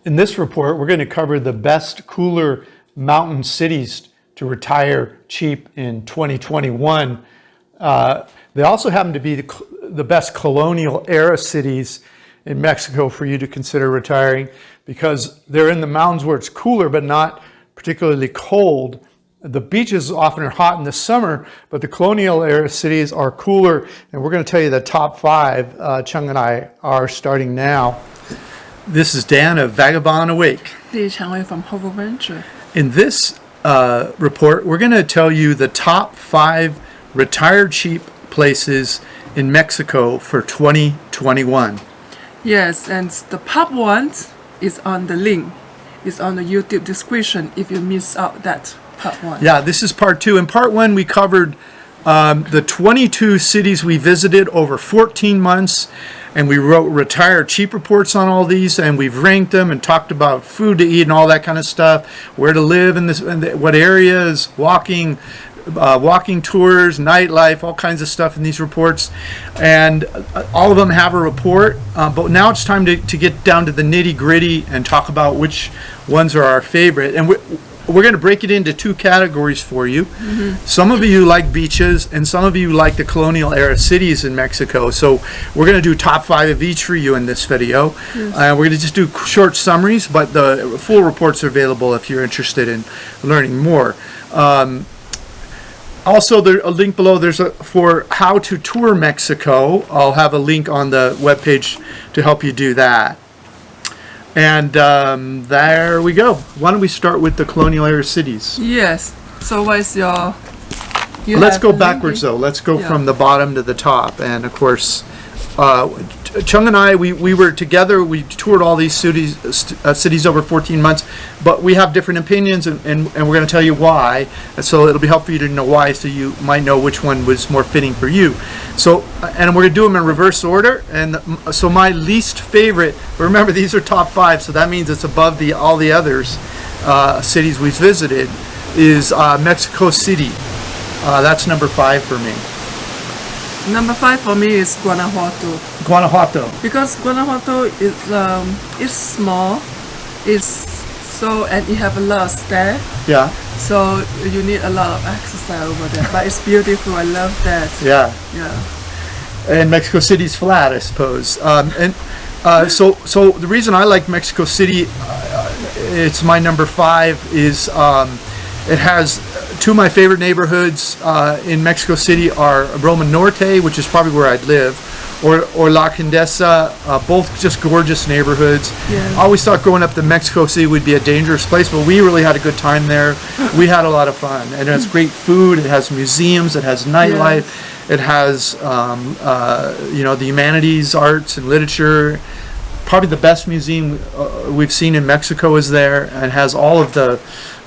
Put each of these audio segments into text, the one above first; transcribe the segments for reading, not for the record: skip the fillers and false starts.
In this report, we're going to cover the best cooler mountain cities to retire cheap in 2021. They also happen to be the best colonial era cities in Mexico for you to consider retiring because they're in the mountains where it's cooler but not particularly cold. The beaches often are hot in the summer, but the colonial era cities are cooler, and we're going to tell you the top 5. 𝐂𝐿 and I are starting now. This is Dan of Vagabond Awake. 𝗔蔷薇from Hope Venture. In this report, we're going to tell you the top 5 retired cheap places in Mexico for 2021. Yes, and the top one is on the link. It's on the YouTube description if you miss out that part 1. Yeah, this is part 2. In part 1, we covered the 22 cities we visited over 14 months, and we wrote retired cheap reports on all these, and we've ranked them and talked about food to eat and all that kind of stuff, where to live in this, what areas, walking tours, nightlife, all kinds of stuff in these reports, and all of them have a report. But now it's time to get down to the nitty-gritty and talk about which ones are our favorite. And we're going to break it into 2 categories for you. Mm-hmm. Some of you like beaches, and some of you like the colonial era cities in Mexico. So we're going to do top 5 of each for you in this video. Yes. We're going to just do short summaries, but the full reports are available if you're interested in learning more. Also, there's a link below. There's for how to tour Mexico. I'll have a link on the webpage to help you do that. And there we go. Why don't we start with the colonial era cities? Yes. So what is your... Let's go backwards, though. Let's go from the bottom to the top. And, of course, 𝐂𝐿 and I, we were together. We toured all these cities over 14 months. But we have different opinions, and we're going to tell you why. And so it'll be helpful for you to know why, so you might know which one was more fitting for you. So, and we're going to do them in reverse order. And so my least favorite, remember these are top 5, so that means it's above all the others cities we've visited, is Mexico City. That's number 5 for me. Number 5 for me is Guanajuato. Guanajuato. Because Guanajuato is small, and you have a lot of stairs. Yeah. So you need a lot of exercise over there. But it's beautiful. I love that. Yeah. Yeah. And Mexico City's flat, I suppose. So the reason I like Mexico City, it's my number 5, is it has 2 of my favorite neighborhoods in Mexico City are Roma Norte, which is probably where I'd live, or La Condesa, both just gorgeous neighborhoods. Yeah. I always thought growing up that Mexico City would be a dangerous place, but we really had a good time there. We had a lot of fun, and it has great food, it has museums, it has nightlife, it has the humanities, arts, and literature. Probably the best museum we've seen in Mexico is there, and has all of the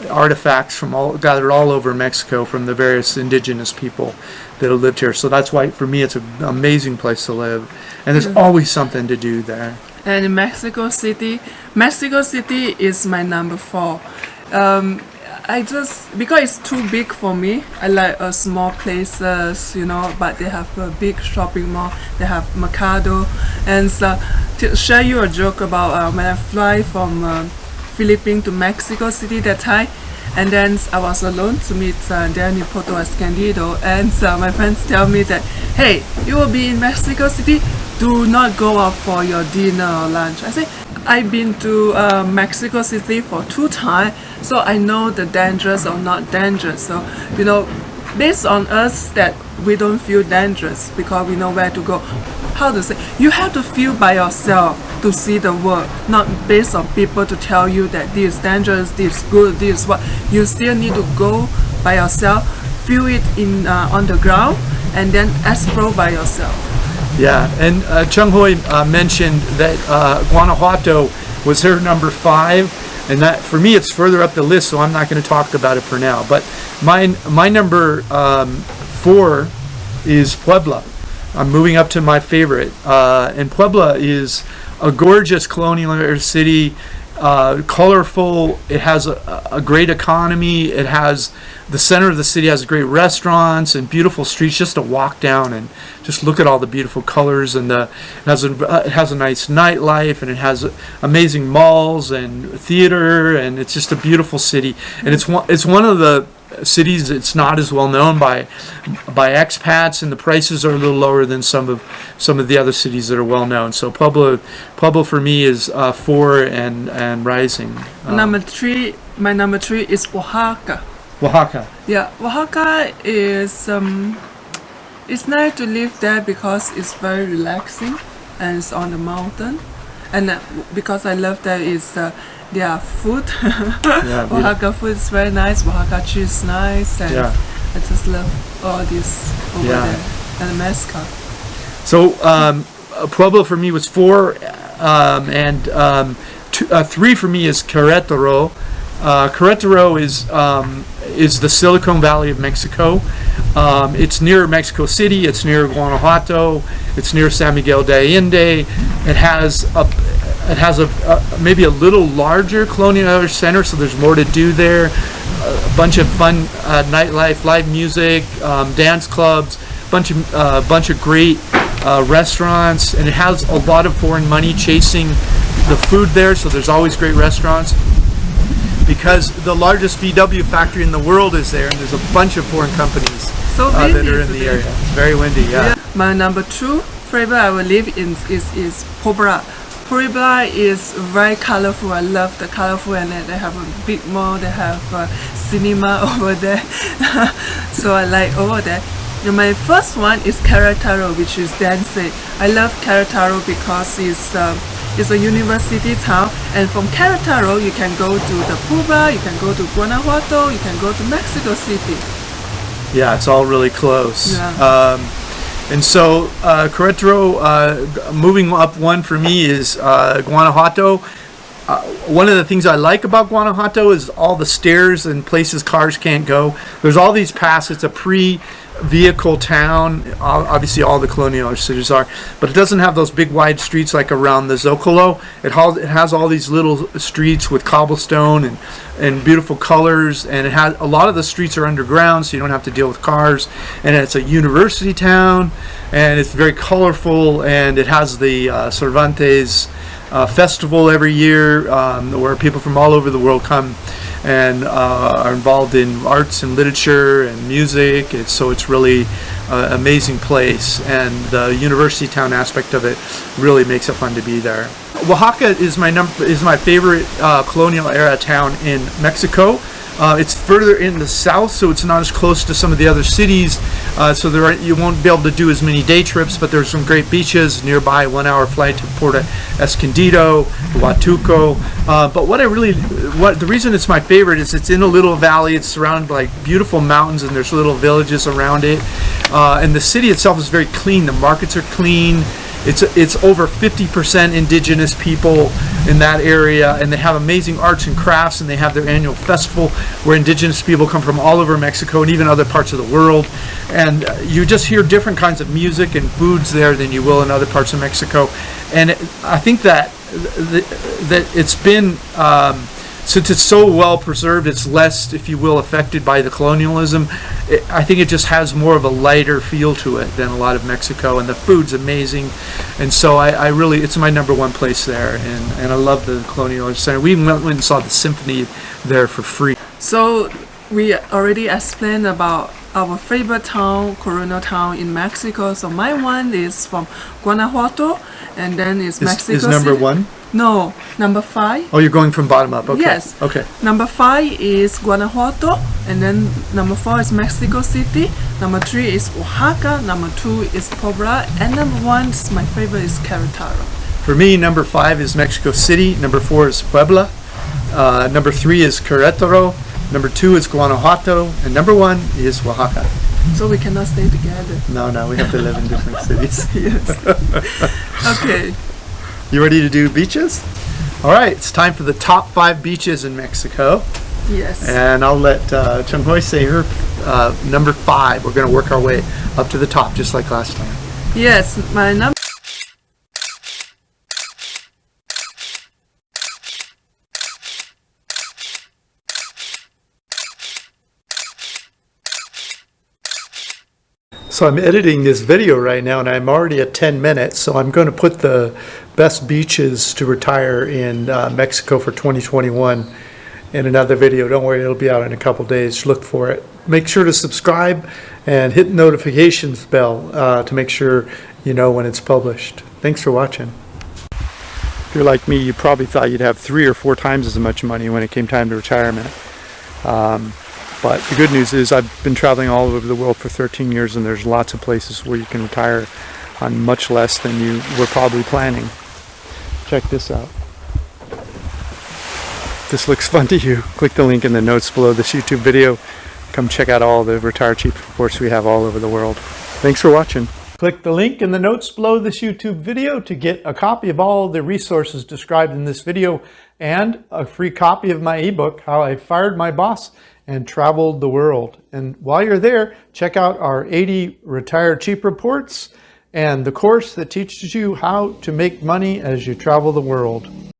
artifacts from gathered all over Mexico from the various indigenous people that have lived here. So that's why, for me, it's an amazing place to live, and there's always something to do there. And in Mexico City is my number 4. Because it's too big for me, I like small places, but they have a big shopping mall, they have Mercado. And so, to share you a joke about when I fly from Philippines to Mexico City that time, and then I was alone to meet Daniel Poto Escondido, and my friends tell me that, hey, you will be in Mexico City, do not go out for your dinner or lunch. I say, I've been to Mexico City for 2 times, so I know the dangerous or not dangerous. So, based on us that we don't feel dangerous because we know where to go. How to say? You have to feel by yourself to see the world, not based on people to tell you that this is dangerous, this is good, this is what. You still need to go by yourself, feel it on the ground, and then explore by yourself. Yeah, and 𝐂𝐿 mentioned that Guanajuato was her number 5, and that for me it's further up the list, so I'm not going to talk about it for now. But my number 4 is Puebla. I'm moving up to my favorite, and Puebla is a gorgeous colonial era city, colorful. It has a great economy. It has the center of the city has great restaurants and beautiful streets just to walk down and just look at all the beautiful colors. And it has a nice nightlife, and it has amazing malls and theater, and it's just a beautiful city. And it's one of the cities that's not as well known by expats, and the prices are a little lower than some of the other cities that are well known. So Pueblo for me is 4 and rising. Number 3, my number 3 is Oaxaca. Oaxaca. Yeah, Oaxaca is it's nice to live there because it's very relaxing and it's on the mountain, and because I love that is their food. Yeah, Oaxaca food is very nice. Oaxaca cheese is nice, and I just love all this over there, and mezcal. So Pueblo for me was 4, and 3 for me is Querétaro. Querétaro is the Silicon Valley of Mexico. It's near Mexico City. It's near Guanajuato. It's near San Miguel de Allende. It has maybe a little larger colonial center, so there's more to do there. A bunch of fun nightlife, live music, dance clubs, bunch of great restaurants, and it has a lot of foreign money chasing the food there. So there's always great restaurants, because the largest VW factory in the world is there, and there's a bunch of foreign companies that are in the area. It's very windy. Yeah. My number 2 favorite I will live in is Puebla. Puebla is very colorful. I love the colorful, and they have a big mall. They have a cinema over there, so I like over there. And my first one is Querétaro, which is dancing. I love Querétaro because it's a university town, and from Querétaro you can go to the Puebla, you can go to Guanajuato, you can go to Mexico City. Yeah, it's all really close. Yeah. And so Querétaro, moving up 1 for me is Guanajuato. One of the things I like about Guanajuato is all the stairs and places cars can't go. There's all these paths. It's a pre-vehicle town. Obviously all the colonial cities are, but it doesn't have those big wide streets like around the Zócalo. It has all these little streets with cobblestone and beautiful colors, and it has a lot of the streets are underground, so you don't have to deal with cars. And it's a university town, and it's very colorful, and it has the Cervantes festival every year, where people from all over the world come and are involved in arts and literature and music. It's really an amazing place, and the university town aspect of it really makes it fun to be there. Oaxaca is my favorite colonial era town in Mexico. It's further in the south, so it's not as close to some of the other cities. So you won't be able to do as many day trips, but there's some great beaches nearby. 1-hour flight to Puerto Escondido, Huatulco. But the reason it's my favorite is it's in a little valley. It's surrounded by beautiful mountains, and there's little villages around it. And the city itself is very clean. The markets are clean. It's over 50% indigenous people in that area, and they have amazing arts and crafts, and they have their annual festival where indigenous people come from all over Mexico and even other parts of the world. And you just hear different kinds of music and foods there than you will in other parts of Mexico. And I think that it's been since it's so well preserved, it's less, if you will, affected by the colonialism. I think it just has more of a lighter feel to it than a lot of Mexico, and the food's amazing. And so it's my number 1 place there, and I love the colonial center. We even went and saw the symphony there for free. So we already explained about our favorite town, colonial town in Mexico. So my one is from Guanajuato, and then it's Mexico Is number City. 1? No, number 5. Oh, you're going from bottom up. Okay. Yes. Okay. Number 5 is Guanajuato, and then number 4 is Mexico City. Number 3 is Oaxaca. Number 2 is Puebla, and number 1 is my favorite is Querétaro. For me, number 5 is Mexico City. Number 4 is Puebla. Number 3 is Querétaro. Number 2 is Guanajuato, and number 1 is Oaxaca. So we cannot stay together. No, we have to live in different cities. Yes. Okay. You ready to do beaches? All right, it's time for the top 5 beaches in Mexico. Yes. And I'll let 𝐿 say her number 5. We're going to work our way. way up to the top, just like last time. Yes, my number So I'm editing this video right now and I'm already at 10 minutes, so I'm going to put the best beaches to retire in Mexico for 2021 in another video. Don't worry, it'll be out in a couple days. Look for it. Make sure to subscribe and hit the notifications bell to make sure you know when it's published. Thanks for watching. If you're like me, you probably thought you'd have 3 or 4 times as much money when it came time to retirement. But the good news is I've been traveling all over the world for 13 years and there's lots of places where you can retire on much less than you were probably planning. Check this out. If this looks fun to you, click the link in the notes below this YouTube video. Come check out all the Retire Cheap reports we have all over the world. Thanks for watching. Click the link in the notes below this YouTube video to get a copy of all the resources described in this video and a free copy of my ebook, How I Fired My Boss and Traveled the World. And while you're there, check out our 80 Retire Cheap reports and the course that teaches you how to make money as you travel the world.